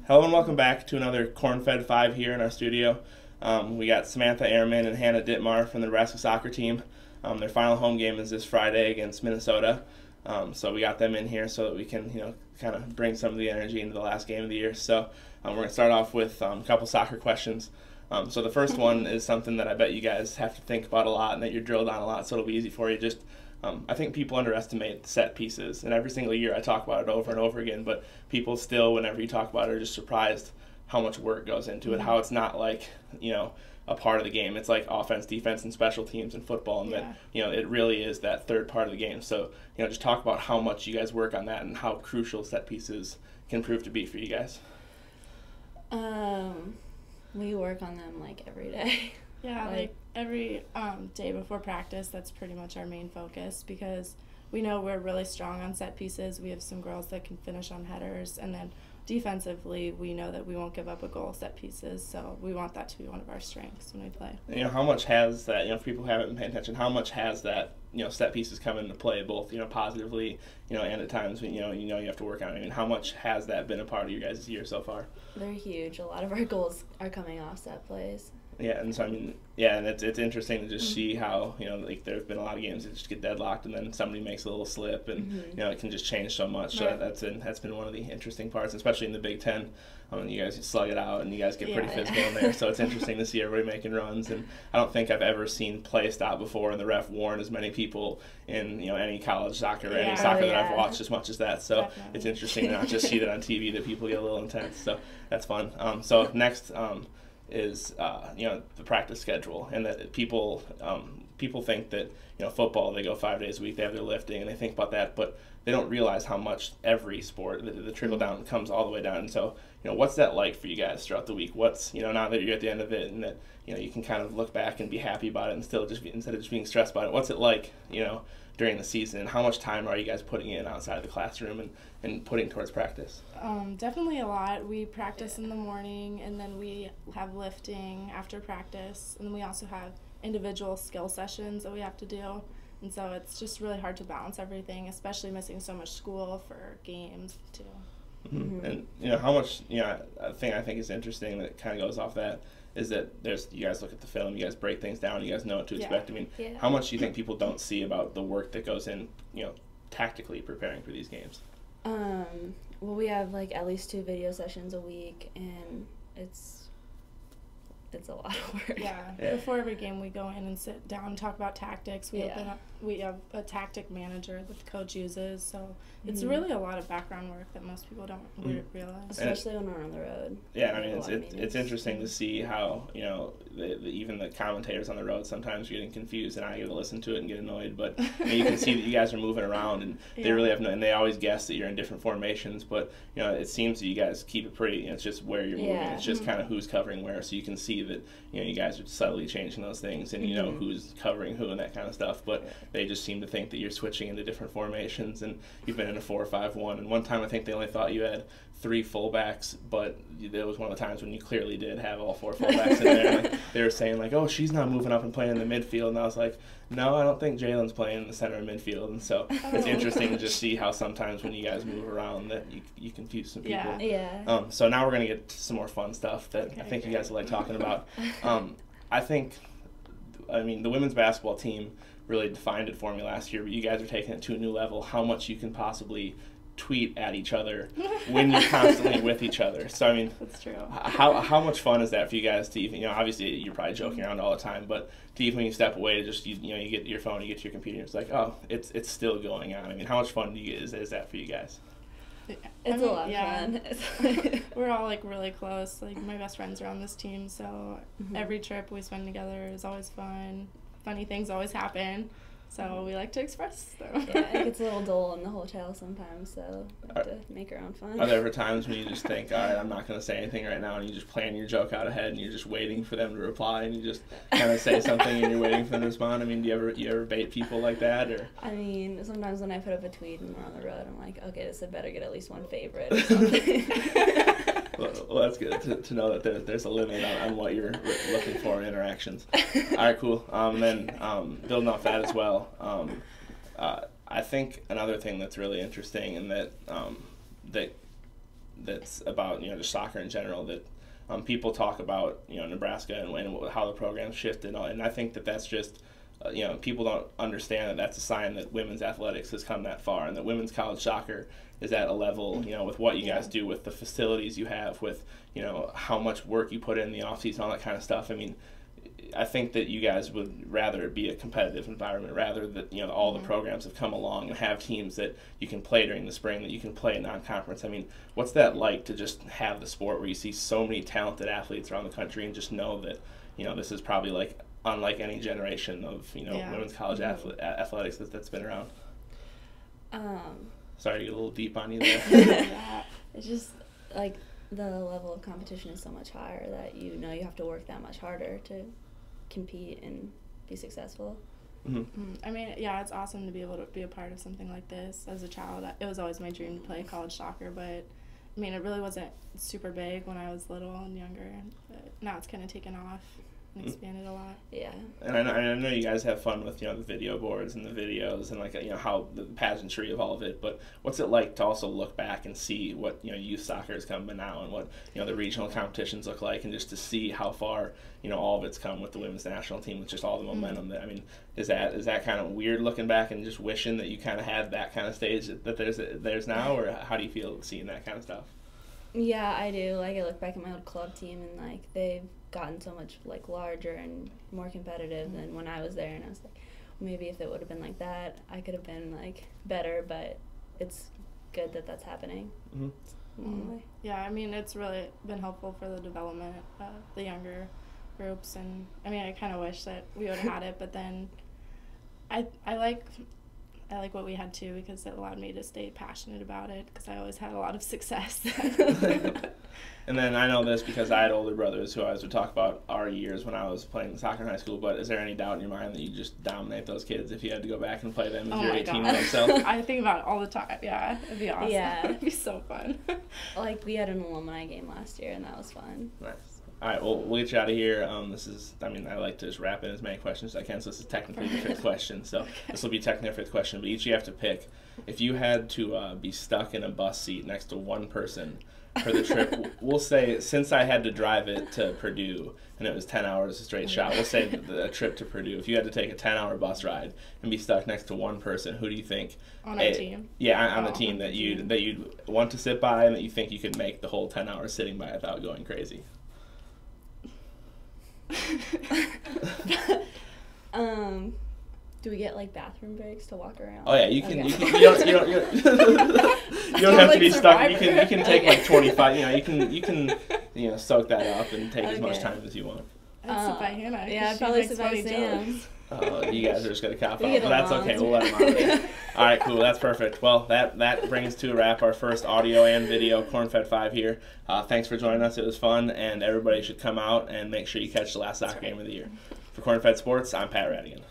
Hello and welcome back to another Corn-Fed 5 here in our studio. We got Samantha Areman and Hannah Dittmar from the Nebraska soccer team. Their final home game is this Friday against Minnesota. So we got them in here so that we can, kind of bring some of the energy into the last game of the year. So we're going to start off with a couple soccer questions. So the first one is something that I bet you guys have to think about a lot and that you're drilled on a lot, so it'll be easy for you. I think people underestimate set pieces, and every single year I talk about it over and over again, but people still, whenever you talk about it, are just surprised how much work goes into it, how it's not like, a part of the game. It's like offense, defense, and special teams in football, and that, it really is that third part of the game. So, just talk about how much you guys work on that and how crucial set pieces can prove to be for you guys. We work on them like every day. Yeah, like every day before practice, that's pretty much our main focus because we know we're really strong on set pieces. We have some girls that can finish on headers, and then defensively, we know that we won't give up a goal set pieces, so we want that to be one of our strengths when we play. How much has that, if people haven't been paying attention, how much has that, set pieces come into play, both, positively, and at times when, you have to work on it? I mean, how much has that been a part of your guys' year so far? They're huge. A lot of our goals are coming off set plays. Yeah, and so and it's interesting to just see how there have been a lot of games that just get deadlocked, and then somebody makes a little slip, and it can just change so much. So that's been one of the interesting parts, especially in the Big Ten. You guys slug it out, and you guys get pretty physical in there. So it's interesting to see everybody making runs, and I don't think I've ever seen play stop before, and the ref warned as many people in any college soccer or any soccer that I've watched as much as that. So it's interesting to not just see that on TV that people get a little intense. So that's fun. So next. Is the practice schedule, and that people think that football, they go 5 days a week, they have their lifting, and they think about that, but they don't realize how much every sport, the trickle down comes all the way down. And so what's that like for you guys throughout the week? What's now that you're at the end of it, and that you can kind of look back and be happy about it, and still instead of just being stressed about it, what's it like during the season, and how much time are you guys putting in outside of the classroom and putting towards practice? Definitely a lot. We practice in the morning, and then we have lifting after practice, and then we also have individual skill sessions that we have to do, and so it's just really hard to balance everything, especially missing so much school for games too. And how much a thing I think is interesting that kind of goes off that is that you guys look at the film, you guys break things down, you guys know what to expect. I mean, how much do you think people don't see about the work that goes in, tactically preparing for these games? Well, we have at least 2 video sessions a week, and it's a lot of work. Yeah. Before every game, we go in and sit down and talk about tactics. We have a tactic manager that the coach uses, so it's really a lot of background work that most people don't realize. Especially when we're on the road. Yeah, I mean, it's interesting to see how, even the commentators on the road sometimes are getting confused, and I get to listen to it and get annoyed, but you can see that you guys are moving around, and they really have and they always guess that you're in different formations, but, it seems that you guys keep it pretty, it's just where you're moving, it's just kind of who's covering where, so you can see that, you guys are subtly changing those things, and who's covering who and that kind of stuff, but they just seem to think that you're switching into different formations, and you've been in a 4-5-1, and one time I think they only thought you had 3 fullbacks, but there was one of the times when you clearly did have all 4 fullbacks in there. They were saying oh, she's not moving up and playing in the midfield, and I was like, no, I don't think Jalen's playing in the center of midfield, and so it's interesting to just see how sometimes when you guys move around that you confuse some people. So now we're going to get to some more fun stuff that I think you guys will like talking about. I mean, the women's basketball team really defined it for me last year, but you guys are taking it to a new level, how much you can possibly tweet at each other when you're constantly with each other. So I mean, that's true. How much fun is that for you guys to even, obviously you're probably joking around all the time, but to even when you step away to just you get your phone, you get to your computer, it's like, oh, it's still going on. I mean, how much fun is that for you guys? It's a lot of fun. We're all really close. My best friends are on this team, so every trip we spend together is always fun. Funny things always happen. So we like to express them. Yeah, it gets a little dull in the hotel sometimes, so we have to make our own fun. Are there ever times when you just think, all right, I'm not going to say anything right now, and you just plan your joke out ahead, and you're just waiting for them to reply, and you just kind of say something, and you're waiting for them to respond? I mean, do you ever bait people like that? Or? I mean, sometimes when I put up a tweet and we're on the road, I'm like, okay, this had better get at least 1 favorite or something. Well, that's good to know that there's a limit on what you're looking for in interactions. All right, cool. Then building off that as well, I think another thing that's really interesting and that that's about just soccer in general that people talk about Nebraska and how the program shifted, and I think that's just people don't understand that that's a sign that women's athletics has come that far, and that women's college soccer is at a level, with what you guys do, with the facilities you have, with how much work you put in the off season, all that kind of stuff. I mean, I think that you guys would rather it be a competitive environment, rather that all the programs have come along and have teams that you can play during the spring, that you can play in non-conference. I mean, what's that like to just have the sport where you see so many talented athletes around the country and just know that this is probably like unlike any generation of women's college athletics that's been around? Sorry to get a little deep on you there. Yeah, it's just like the level of competition is so much higher that you have to work that much harder to compete and be successful. I mean, yeah, it's awesome to be able to be a part of something like this. As a child, it was always my dream to play college soccer, but I mean, it really wasn't super big when I was little and younger, but now it's kind of taken off and expanded a lot. Yeah. And I know you guys have fun with the video boards and the videos and how the pageantry of all of it, but what's it like to also look back and see what youth soccer has come now, and what the regional competitions look like, and just to see how far all of it's come with the women's national team, with just all the momentum that, I mean, is that kind of weird looking back and just wishing that you kind of had that kind of stage that there's now, or how do you feel seeing that kind of stuff? Yeah, I do. Like, I look back at my old club team, and they've gotten so much larger and more competitive than when I was there, and I was like, maybe if it would have been like that, I could have been better. But it's good that that's happening. Yeah, I mean, it's really been helpful for the development of the younger groups, and I mean, I kind of wish that we would have had it, but then I like what we had too, because it allowed me to stay passionate about it, because I always had a lot of success. And then I know this because I had older brothers who always would talk about our years when I was playing soccer in high school, but is there any doubt in your mind that you just dominate those kids if you had to go back and play them if you're 18 yourself? I think about it all the time. Yeah, it'd be awesome. Yeah. It'd be so fun. We had an alumni game last year, and that was fun. Nice. All right, well, we'll get you out of here. I like to just wrap in as many questions as I can, so this is technically the fifth question. So this will be technically the fifth question, but each you have to pick. If you had to be stuck in a bus seat next to one person for the trip, we'll say, since I had to drive it to Purdue, and it was 10 hours a straight shot, we'll say the trip to Purdue. If you had to take a 10-hour bus ride and be stuck next to one person, who do you think? On our team? Yeah, on the team that you'd want to sit by, and that you think you could make the whole 10 hours sitting by without going crazy. Do we get bathroom breaks to walk around? Oh yeah, you can. Okay. You don't have to be stuck. You can take 25. You can soak that up and take as much time as you want. I'd sit by Hannah. Yeah, I'd probably sit by Sam. You guys are just gonna cop out, but that's okay. We'll let them out of it. All right, cool. That's perfect. Well, that brings to a wrap our first audio and video Corn-Fed 5 here. Thanks for joining us. It was fun, and everybody should come out and make sure you catch the last soccer game of the year. For Corn-Fed Sports, I'm Pat Radigan.